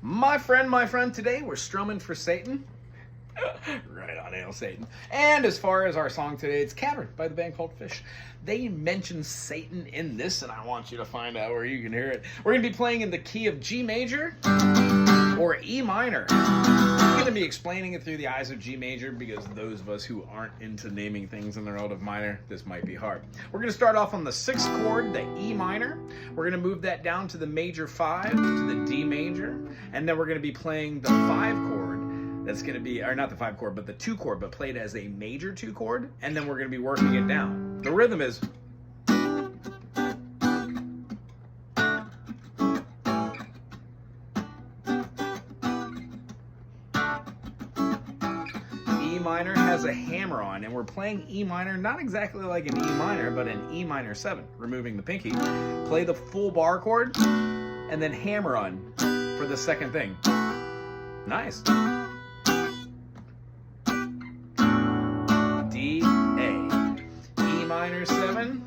My friend, today we're strumming for Satan. Right on, Hail Satan. And as far as our song today, it's Cavern by the band called PHiSH. They mention Satan in this, and I want you to find out where you can hear it. We're going to be playing in the key of G major or E minor. I'm going to be explaining it through the eyes of G major because those of us who aren't into naming things in the relative minor, this might be hard. We're going to start off on the 6th chord, the E minor. We're going to move that down to the major 5, to the D major, and then we're going to be playing the 5 chord. That's going to be, or not the 5 chord, but the 2 chord, but played as a major 2 chord, and then we're going to be working it down. The rhythm is... E minor has a hammer on, and we're playing E minor not exactly like an E minor, but an E minor 7, removing the pinky. Play the full bar chord, and then hammer on for the second thing. Nice. D, A. E minor 7,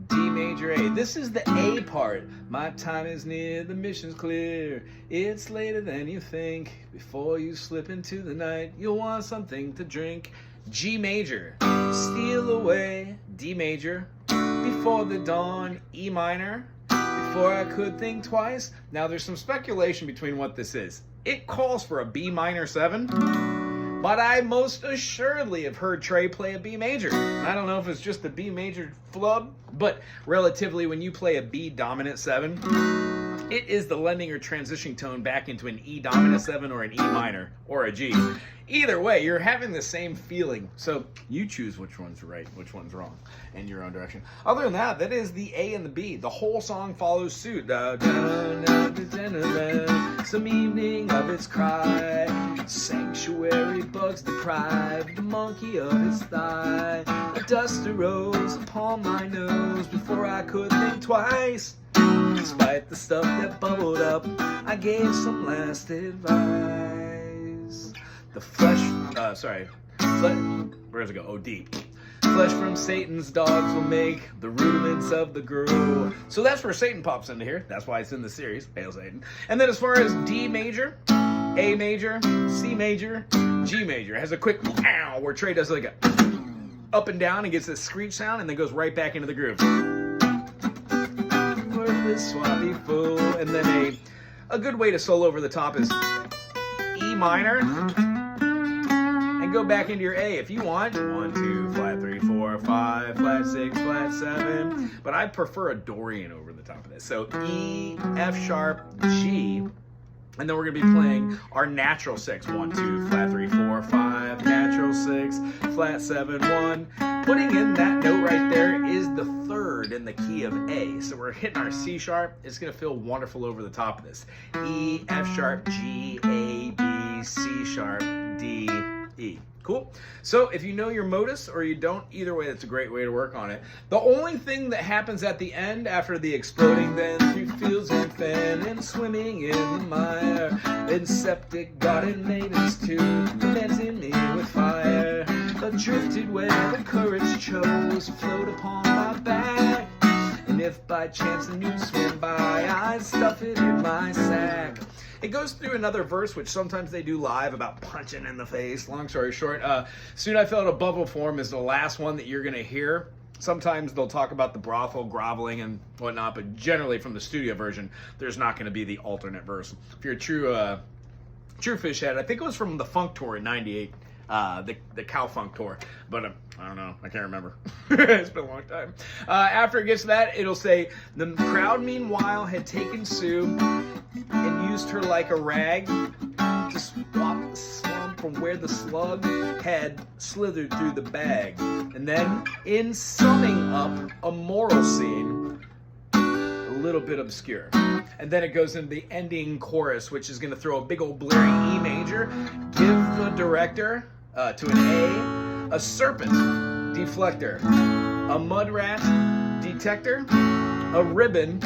D major A. This is the A part. My time is near, the mission's clear. It's later than you think. Before you slip into the night, you'll want something to drink. G major, steal away. D major, before the dawn. E minor, before I could think twice. Now there's some speculation between what this is. It calls for a B minor 7, but I most assuredly have heard Trey play a B major. I don't know if it's just a B major flub, but relatively when you play a B dominant 7, it is the lending or transition tone back into an E dominant 7 or an E minor or a G. Either way, you're having the same feeling. So you choose which one's right, which one's wrong in your own direction. Other than that, that is the A and the B. The whole song follows suit. Some evening of its cry, sanctuary bugs deprived, the monkey of his thigh. A dust arose upon my nose before I could think twice. Despite the stuff that bubbled up, I gave some last advice. The flesh, where does it go? Oh, D. Flesh from Satan's dogs will make the rudiments of the girl. So that's where Satan pops into here. That's why it's in the series. Hail Satan. And then as far as D major, A major, C major, G major, it has a quick ow where Trey does like a up and down and gets this screech sound and then goes right back into the groove. Worthless swabby fool. And then a good way to solo over the top is E minor. Go back into your A if you want. 1, 2, flat 3, 4, 5, flat 6, flat 7. But I prefer a Dorian over the top of this. So E, F sharp, G. And then we're going to be playing our natural 6. 1, 2, flat 3, 4, 5, natural 6, flat 7, 1. Putting in that note right there is the 3rd in the key of A. So we're hitting our C sharp. It's going to feel wonderful over the top of this. E, F sharp, G, A, B, C sharp, D, E. Cool. So if you know your modus or you don't, either way, that's a great way to work on it. The only thing that happens at the end after the exploding then through fields and fen and swimming in the mire and septic garden maidens too, tormenting me with fire. Drifted where the courage chose, float upon my back. And if by chance a new swim by, I'd stuff it in my sack. It goes through another verse, which sometimes they do live, about punching in the face. Long story short, Soon I Felt a Bubble Form is the last one that you're going to hear. Sometimes they'll talk about the brothel, groveling, and whatnot, but generally from the studio version, there's not going to be the alternate verse. If you're a true PHiSH head, I think it was from the Funk Tour in '98. The Cow Funk Tour, but I don't know, I can't remember. It's been a long time. After it gets to that, it'll say, the crowd meanwhile had taken Sue and used her like a rag to swap the slump from where the slug had slithered through the bag. And then, in summing up a moral scene, a little bit obscure. And then it goes into the ending chorus, which is going to throw a big old blaring E major, give the director to an A serpent deflector, a mud rat detector, a ribbon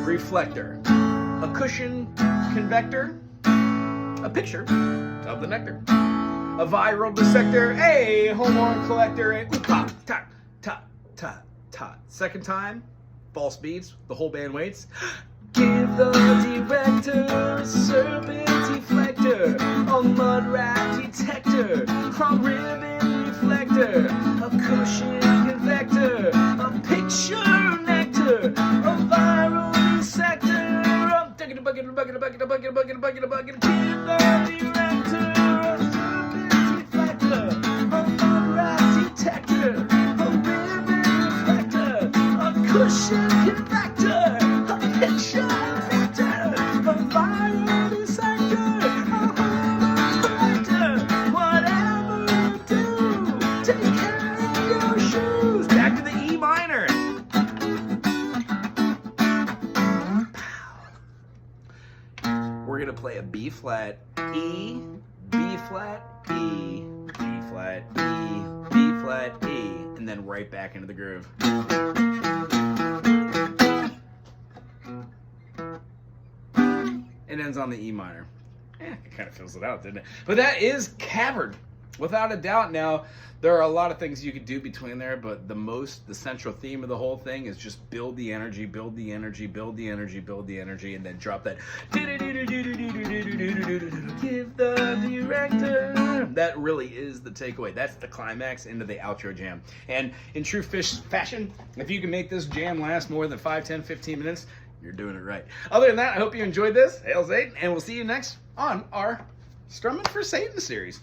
reflector, a cushion convector, a picture of the nectar, a viral dissector, a hormone collector, a ta ta ta ta ta. Second time, false beats, the whole band waits. Give the director a serpent deflector, a mud rat detector, a ribbon reflector, a cushion convector, a picture nectar, a viral dissector, a bucket, a bucket, a bucket, a bucket, a bucket, a bucket, a bucket, a bucket. Give the director a serpent deflector, a mud rat detector, a ribbon reflector, a cushion convector, a picture nectar, a viral dissector, a collector. Whatever you do, take care of your shoes. Back to the E minor. We're gonna play a B flat, E, B flat, E, B flat, E, B flat, E, and then right back into the groove. It ends on the E minor. It kind of fills it out, didn't it? But that is Cavern, without a doubt. Now, there are a lot of things you could do between there, but the central theme of the whole thing is just build the energy, build the energy, build the energy, build the energy, and then drop that. Give the director. That really is the takeaway. That's the climax into the outro jam. And in true PHiSH fashion, if you can make this jam last more than 5, 10, 15 minutes, you're doing it right. Other than that, I hope you enjoyed this. Hail Satan, and we'll see you next on our Strummin for Satan series.